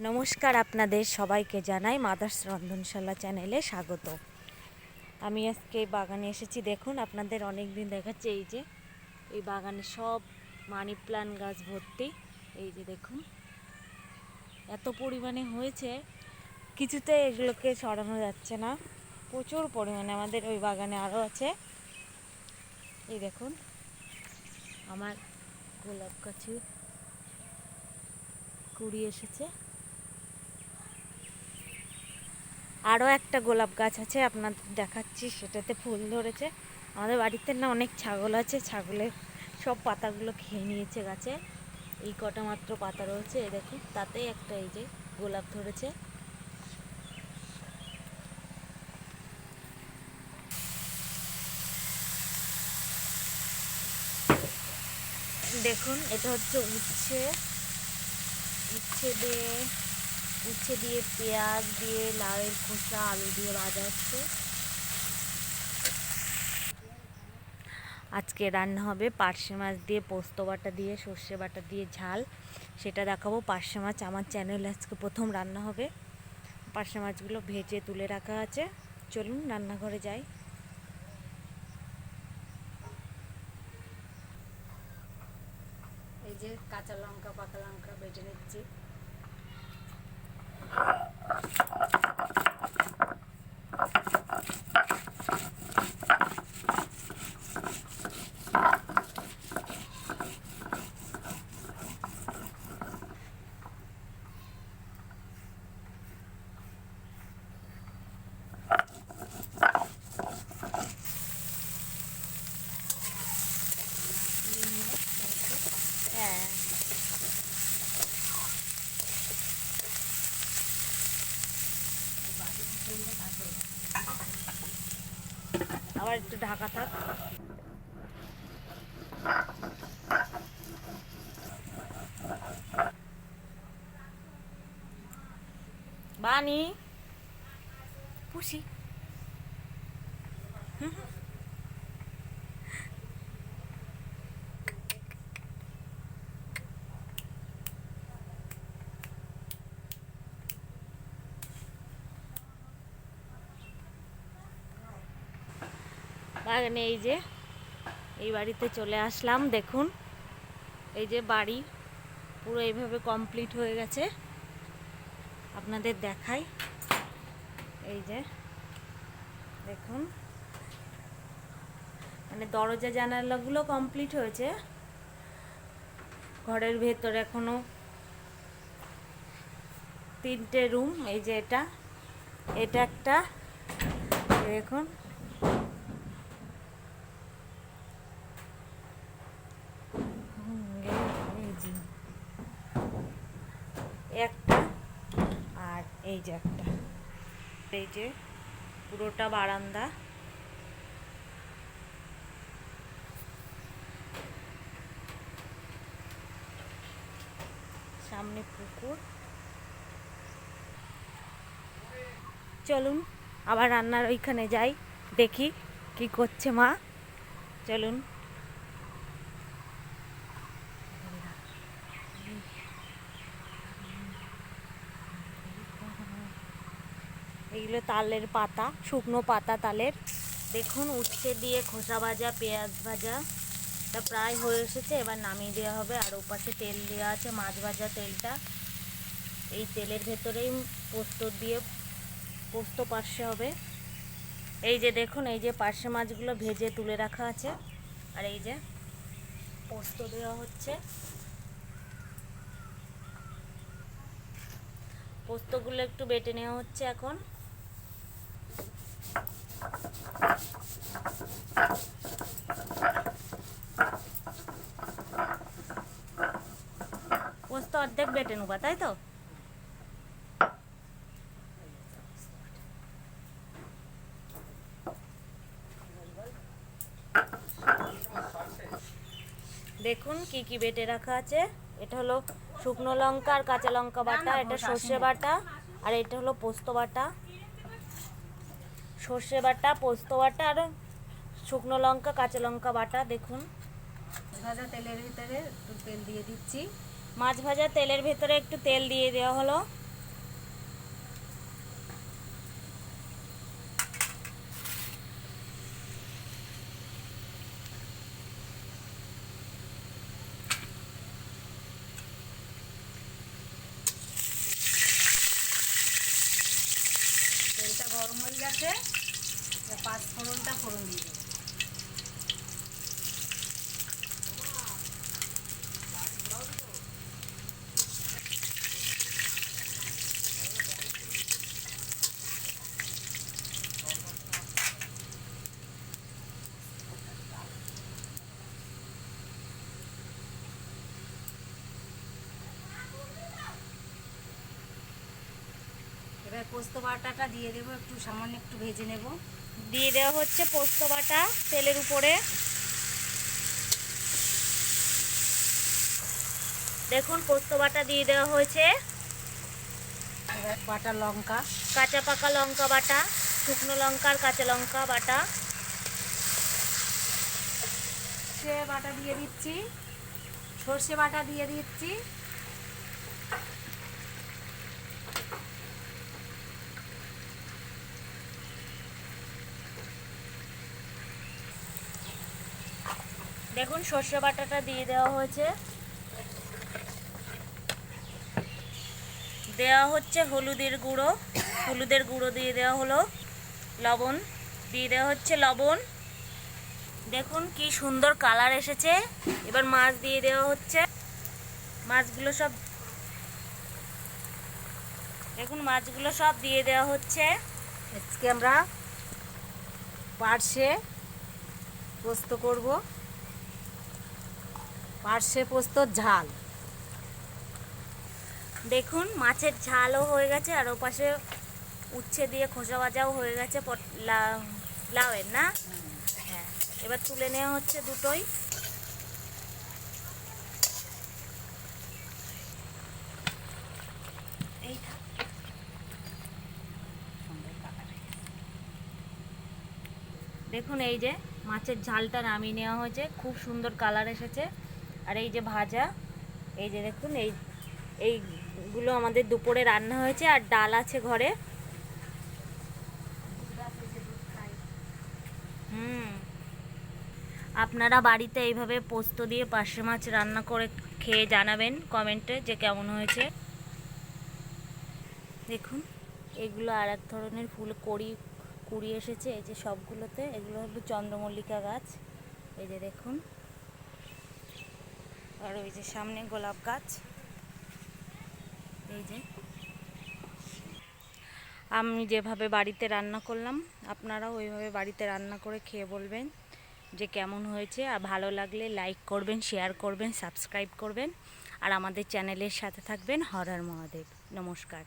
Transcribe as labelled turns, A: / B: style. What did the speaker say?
A: নমস্কার, আপনাদের সবাইকে জানাই মাদার্স রন্ধনশালা চ্যানেলে স্বাগত। আমি আজকে এই বাগানে এসেছি। দেখুন, আপনাদের অনেক দিন দেখাচ্ছে এই যে এই বাগানে সব মানি প্ল্যান্ট গাছ ভর্তি। এই যে দেখুন এত পরিমাণে হয়েছে, কিছুতে এগুলোকে সরানো যাচ্ছে না, প্রচুর পরিমাণে। আমাদের ওই বাগানে আরও আছে। এই দেখুন আমার গোলাপ গাছে কুড়ি এসেছে। আরও একটা গোলাপ গাছ আছে, আপনাদের দেখাচ্ছি, সেটাতে ফুল ধরেছে। আমাদের বাড়িতে না অনেক ছাগল আছে, ছাগলের সব পাতাগুলো খেয়ে নিয়েছে গাছে। এই কটা মাত্র পাতা রয়েছে। এই দেখুন, তাতেই একটা এই যে গোলাপ ধরেছে। দেখুন, এটা হচ্ছে উচ্ছে। উচ্ছে দিয়ে পেঁয়াজ দিয়ে, লাউয়ের খোসা, আলু দিয়ে ভাজা হচ্ছে। আজকে রান্না হবে পার্শে মাছ দিয়ে, পোস্ত বাটা দিয়ে, সর্ষে বাটা দিয়ে ঝাল, সেটা দেখাবো। পার্শে মাছ আমার চ্যানেলে আজকে প্রথম রান্না হবে। পার্শে মাছগুলো ভেজে তুলে রাখা আছে। চলুন রান্নাঘরে যাই। এই যে কাঁচা লঙ্কা, পাকা লঙ্কা বেটে নিচ্ছি। হ্যাঁ, আবার একটু ঢাকা থাক। বানি পুষি। বাগানে এই যে এই বাড়িতে চলে আসলাম। দেখুন এই যে বাড়ি পুরো এইভাবে কমপ্লিট হয়ে গেছে। আপনাদের দেখাই, এই যে দেখুন, মানে দরজা জানালাগুলো কমপ্লিট হয়েছে। ঘরের ভেতর এখনো 3টে রুম। এই যে এটা একটা, দেখুন একটা, আর এই যে একটা। এই যে পুরোটা বারান্দা। সামনে পুকুর। চলুন আবার রান্নার ওইখানে যাই, দেখি কি করছে মা। চলুন। এগুলো তালের পাতা, শুকনো পাতা তালের। দেখুন উচ্ছে দিয়ে খোসা ভাজা, পেঁয়াজ ভাজা, এটা প্রায় হয়ে এসেছে। এবার নামিয়ে দেওয়া হবে। আর ওপাশে তেল দেওয়া আছে, মাছ ভাজা তেলটা। এই তেলের ভেতরেই পোস্ত পার্শে হবে। এই যে দেখুন, এই যে পার্শে মাছগুলো ভেজে তুলে রাখা আছে। আর এই যে পোস্ত দেওয়া হচ্ছে। পোস্তগুলো একটু বেটে নেওয়া হচ্ছে এখন। পোস্ত অর্ধেক বেটে নেবা, তাই তো? দেখুন কি কি বেটে রাখা আছে। এটা হলো শুকনো লঙ্কা আর কাঁচা লঙ্কা বাটা, এটা সর্ষে বাটা, আর এটা হলো পোস্ত বাটা। সর্ষে বাটা, পোস্ত বাটা আর শুকনো লঙ্কা, কাঁচা লঙ্কা বাটা। দেখুন
B: ভাজা তেলের ভিতরে একটু তেল দিয়ে দিচ্ছি।
A: মাছ ভাজা তেলের ভেতরে একটু তেল দিয়ে দেওয়া হলো।
B: গরম হয়ে গেছে, পাঁচ ফোড়নটা ফোড়ন দিয়ে দেবো। এবার পোস্ত বাটাটা দিয়ে দেবো, একটু সামান্য একটু ভেজে নেব।
A: দিয়ে দেওয়া হচ্ছে পোস্ত বাটা তেলের উপরে। দেখুন পোস্ত বাটা দিয়ে দেওয়া হয়েছে।
B: এবার বাটা লঙ্কা,
A: কাঁচা পাকা লঙ্কা বাটা, শুকনো লঙ্কা আর কাঁচা লঙ্কা বাটা।
B: সে বাটা দিয়ে দিচ্ছি, সর্ষে বাটা দিয়ে দিচ্ছি,
A: দেখুন সর্ষে বাটাটা দিয়ে দেওয়া হয়েছে। দেওয়া হচ্ছে হলুদের গুঁড়ো, হলুদের গুঁড়ো দিয়ে দেওয়া হলো। লবণ দিয়ে দেওয়া হচ্ছে লবণ। দেখুন কি সুন্দর কালার এসেছে। এবার মাছ দিয়ে দেওয়া হচ্ছে। মাছগুলো সব দেখুন মাছগুলো সব দিয়ে দেওয়া হচ্ছে।
B: আজকে আমরা পার্শে পোস্ত করব, পার্শে পোস্তর ঝাল।
A: দেখুন মাছের ঝালও হয়ে গেছে, আর ওপাশে উচ্ছে দিয়ে খোসা ভাজাও হয়ে গেছে লাউয়ের না। হ্যাঁ, এবার তুলে নেওয়া হচ্ছে দুটোই। দেখুন এই যে মাছের ঝালটা নামিয়ে নেওয়া হয়েছে, খুব সুন্দর কালার এসেছে। আর এই যে ভাজা, এই যে দেখুন এইগুলো আমাদের দুপুরে রান্না হয়েছে, আর ডাল আছে ঘরে। আপনারা বাড়িতে এইভাবে পোস্ত দিয়ে পার্শে মাছ রান্না করে খেয়ে জানাবেন কমেন্টে যে কেমন হয়েছে। দেখুন এগুলো আর এক ধরনের ফুল কুড়ি এসেছে এই যে সবগুলোতে। এগুলো হলো চন্দ্রমল্লিকা গাছ, এই যে দেখুন। আর ওই যে সামনে গোলাপ গাছ। এই যে আমি যেভাবে বাড়িতে রান্না করলাম, আপনারাও ওইভাবে বাড়িতে রান্না করে খেয়ে বলবেন যে কেমন হয়েছে। আর ভালো লাগলে লাইক করবেন, শেয়ার করবেন, সাবস্ক্রাইব করবেন, আর আমাদের চ্যানেলের সাথে থাকবেন। হর হর মহাদেব। নমস্কার।